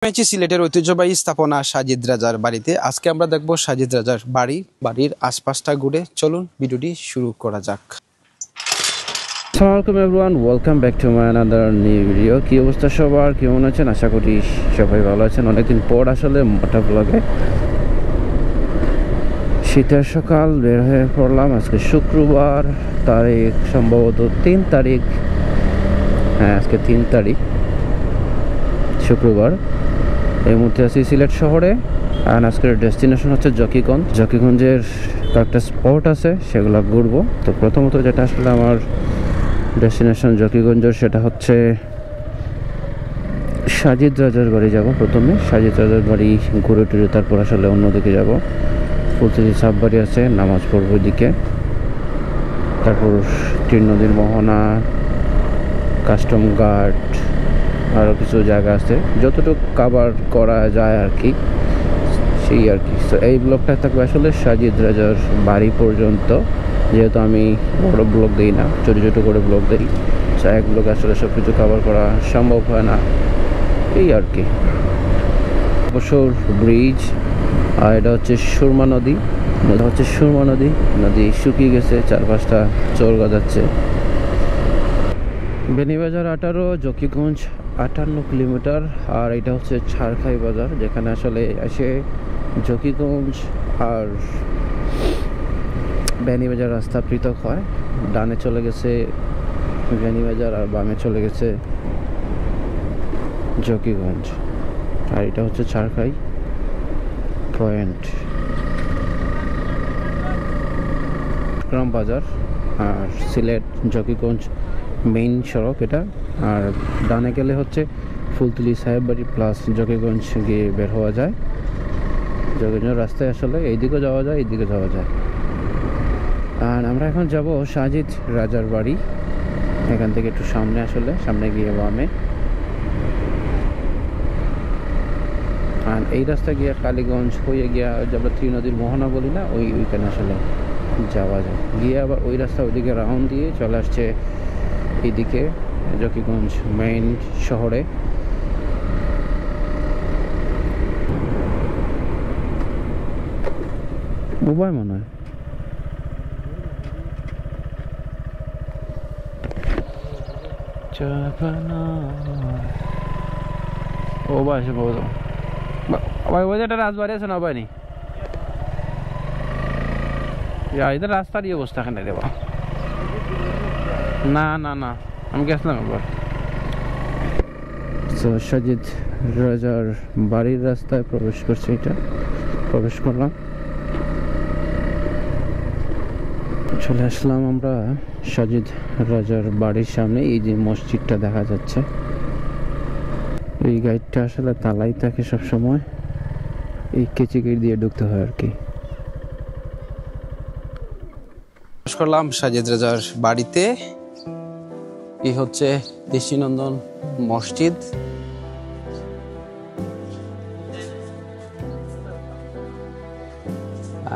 পেয়েছি সিলেটের ঐতিহ্যবাহী স্থাপনা সাজিদ রাজার বাড়িতে। আজকে আমরা দেখব সাজিদ রাজার বাড়ির আশপাশটা ঘুরে। চলুন ভিডিওটি শুরু করা যাক। আসসালামু আলাইকুম everyone, welcome back to my another new video. কী অবস্থা সবার, কেমন আছেন? আশা করি সবাই ভালো আছেন। অনেকদিন পর আসলে মোটা ব্লগে শীতের সকাল বের হয়ে পড়লাম। আজকে শুক্রবার, তারিখ সম্ভবত 3 তারিখ। হ্যাঁ, আজকে 3 তারিখ শুক্রবার। এই মুহূর্তে আছি সিলেট শহরে। আর আজকের ডেস্টিনেশন হচ্ছে জকিগঞ্জ। জকিগঞ্জের কয়েকটা স্পট আছে, সেগুলো ঘুরবো। তো প্রথমত যেটা আসলে আমার ডেস্টিনেশন জকিগঞ্জের, সেটা হচ্ছে সাজিদ রাজার বাড়ি যাব। প্রথমে সাজিদ রাজার বাড়ি ঘুরে টুরে তারপর আসলে অন্যদিকে যাব। ফুলতলি সাব বাড়ি আছে, নামাজ পড়বো ওইদিকে। তারপর তীর নদীর মোহনা, কাস্টম গার্ড, আরও কিছু জায়গা আছে, যতটুকু কাভার করা যায় আর কি, সেই আর কি। তো এই ব্লগটা থাকবে আসলে সাজিদ রাজার বাড়ি পর্যন্ত, যেহেতু আমি বড় ব্লগ দিই না, ছোটো ছোটো করে ব্লগ দিই। এক ব্লগ আসলে সব কিছু কভার করা সম্ভব হয় না, এই আর কি। অবসর ব্রিজ, আর এটা হচ্ছে সুরমা নদী। নদী শুকিয়ে গেছে, চারপাশটা চর গজাচ্ছে। বেনিবাজার 18, জকিগঞ্জ 58 কিলোমিটার। আর এটা হচ্ছে ছারখাই বাজার, যেখানে আসলে এসে জকিগঞ্জ আর বেনিবাজার রাস্তা পৃথক হয়। ডানে চলে গেছে বেনিবাজার আর বামে চলে গেছে জকিগঞ্জ। আর এটা হচ্ছে ছারখাই পয়েন্ট, গ্রাম বাজার আর সিলেট জকিগঞ্জ মেইন সড়ক এটা। আর ডানে গেলে হচ্ছে ফুলতলি সাহেব বাড়ি প্লাস জকিগঞ্জ গিয়ে বের হওয়া যায়। জকিগঞ্জ রাস্তায় আসলে এইদিকেও যাওয়া যায়, এইদিকে যাওয়া যায়। আর আমরা এখন যাব সাজিদ রাজার বাড়ি। এখান থেকে একটু সামনে, আসলে সামনে গিয়ে বামে। আর এই রাস্তা গিয়ে কালীগঞ্জ হয়ে গিয়া আমরা তীর নদীর মোহনা বলি না, ওইখানে আসলে যাওয়া যায়। গিয়ে আবার ওই রাস্তা ওইদিকে রাউন্ড দিয়ে চলে আসছে এইদিকে জকিগঞ্জ মেইন শহরে। উভয় মনে হয় ও ভাই, সে বলতো ভাই ওই একটা রাজবাড়ি আছে না ভাই? নি এদের রাস্তার এই অবস্থা এখানে দেবা। না না না, আমি গেছিলাম একবার। তো সাজিদ রাজার বাড়ির রাস্তায় প্রবেশ করছে, এটা প্রবেশ করলাম, চলে আসলাম আমরা সাজিদ রাজার বাড়ির সামনে। এই যে মসজিদটা দেখা যাচ্ছে, এই গাইডটা আসলে তালাই থাকে সবসময়, এই কেচি গেট দিয়ে ঢুকতে হয় আর কি। করলাম সাজিদ রাজার বাড়িতে। এই হচ্ছে দৃষ্টিনন্দন মসজিদ।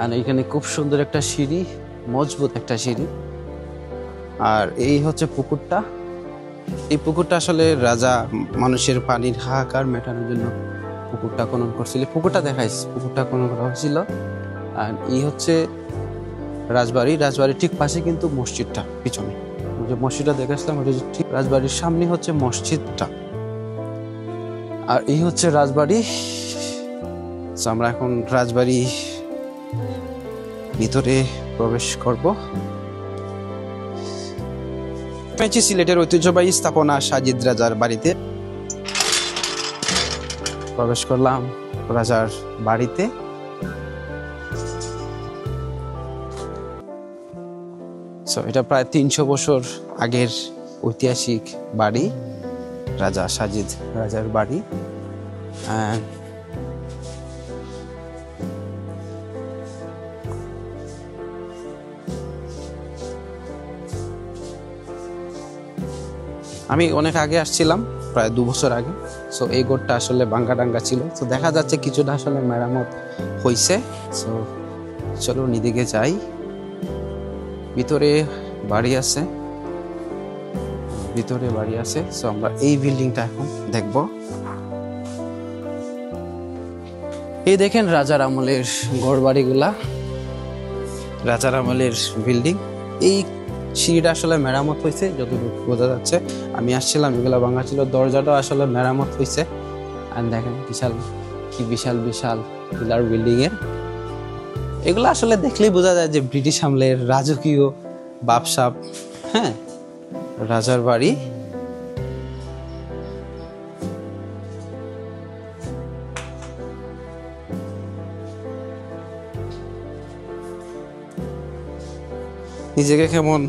আর এখানে খুব সুন্দর একটা সিঁড়ি, মজবুত একটা সিঁড়ি। আর এই হচ্ছে পুকুরটা। এই পুকুরটা আসলে রাজা মানুষের পানির হাহাকার মেটানোর জন্য পুকুরটা খনন করছিল। পুকুরটা দেখাইছে, পুকুরটা খনন করা হয়েছিল। আর এই হচ্ছে রাজবাড়ির ঠিক পাশে কিন্তু মসজিদটা, পিছনে যে মসজিদটা দেখেছিলাম ওটা ঠিক রাজবাড়ির সামনে হচ্ছে মসজিদটা। আর এই হচ্ছে রাজবাড়ি। আমরা এখন রাজবাড়ি ভিতরে প্রবেশ করব। পেয়েছি সিলেটের ঐতিহ্যবাহী স্থাপনা সাজিদ রাজার বাড়িতে। প্রবেশ করলাম রাজার বাড়িতে। এটা প্রায় 300 বছর আগের ঐতিহাসিক বাড়ি, রাজা সাজিদ রাজার বাড়ি। আমি অনেক আগে আসছিলাম, প্রায় 2 বছর আগে। এই ঘরটা আসলে ভাঙ্গা ডাঙ্গা ছিল, তো দেখা যাচ্ছে কিছুটা আসলে মেরামত হয়েছে। চলো নিদিকে যাই। ভিতরে বাড়ি আছে, আমরা এই বিল্ডিংটা এখন দেখব। এই দেখেন রাজার আমলের ঘর বাড়িগুলা, রাজার আমলের বিল্ডিং। এই সিঁড়িটা আসলে মেরামত হয়েছে যতটুকু বোঝা যাচ্ছে। আমি আসছিলাম, এগুলা ভাঙা ছিল। দরজাটাও আসলে মেরামত হয়েছে। আর দেখেন বিশাল বিশাল পিলার বিল্ডিং এর। এগুলো আসলে দেখলেই বোঝা যায় যে ব্রিটিশ আমলের রাজকীয় বাপসাপ। হ্যাঁ, রাজার বাড়ি। নিজেকে কেমন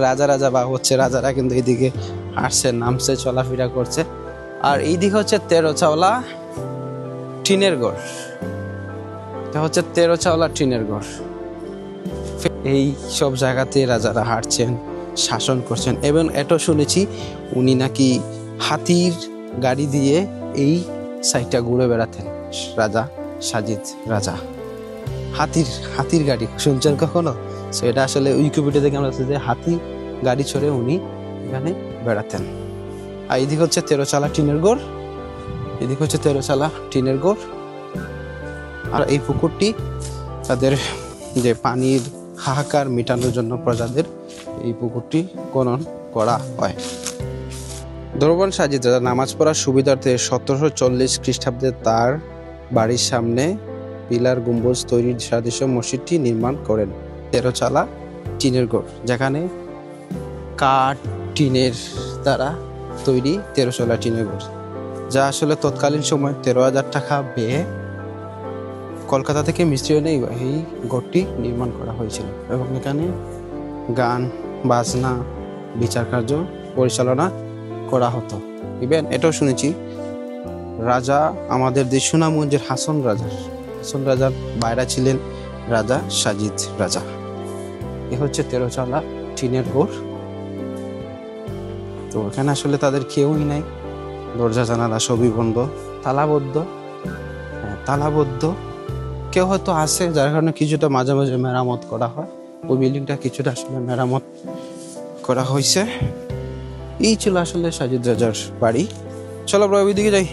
রাজা রাজা বা হচ্ছে, রাজারা কিন্তু এইদিকে আসছে, নামছে, চলাফেরা করছে। আর এইদিকে হচ্ছে 13 চাওলা টিনের ঘর। এটা হচ্ছে 13 চাওলা টিনের ঘর। এই সব জায়গাতে রাজারা হাঁটছেন, শাসন করছেন। এবং এটাও শুনেছি উনি নাকি হাতির গাড়ি দিয়ে এই সাইডটা ঘুরে বেড়াতেন। রাজা সাজিদ রাজা হাতির গাড়ি শুনছেন কখনো? এটা আসলে উইকিপিডিয়া থেকে আমরা যে হাতি গাড়ি চড়ে উনি এখানে বেড়াতেন। আর এদিকে হচ্ছে 13 চালা টিনের ঘর, এদিকে হচ্ছে 13 চালা টিনের ঘর। আর এই পুকুরটি তাদের যে পানির হাহাকার মেটানোর জন্য প্রজাদের এই পুকুরটি খনন করা হয়। দরবান সাজিদ রাজা নামাজ পড়ার সুবিধার্থে 1740 খ্রিস্টাব্দে তার বাড়ির সামনে পিলার গম্বুজ তৈরির সাদৃশ্য মসজিদটি নির্মাণ করেন। 13 চালা টিনের ঘর, যেখানে কাঠ টিনের দ্বারা তৈরি 13 চালা টিনের ঘর, যা আসলে তৎকালীন সময় 13,000 টাকা ব্যয়ে কলকাতা থেকে মিস্ত্রি এনে এই ঘরটি নির্মাণ করা হয়েছিল। এবং এখানে গান বাজনা বিচার কার্য পরিচালনা করা হতো। ইভেন এটাও শুনেছি রাজা আমাদের দেশ সুনামগঞ্জের হাসন রাজার বাইরা ছিলেন রাজা সাজিদ রাজা। এ হচ্ছে 13 চালা টিনের ঘর। তো এখানে আসলে তাদের কেউই নাই, দরজা জানালা সবই বন্ধ, তালাবদ্ধ। কেউ হয়তো আছে, যার কারণে কিছুটা মাঝে মাঝে মেরামত করা হয়। ওই বিল্ডিংটা কিছুটা আসলে মেরামত করা হয়েছে। এই ছিল আসলে সাজিদ রাজার বাড়ি। চলো আমরা ওই দিকে যাই।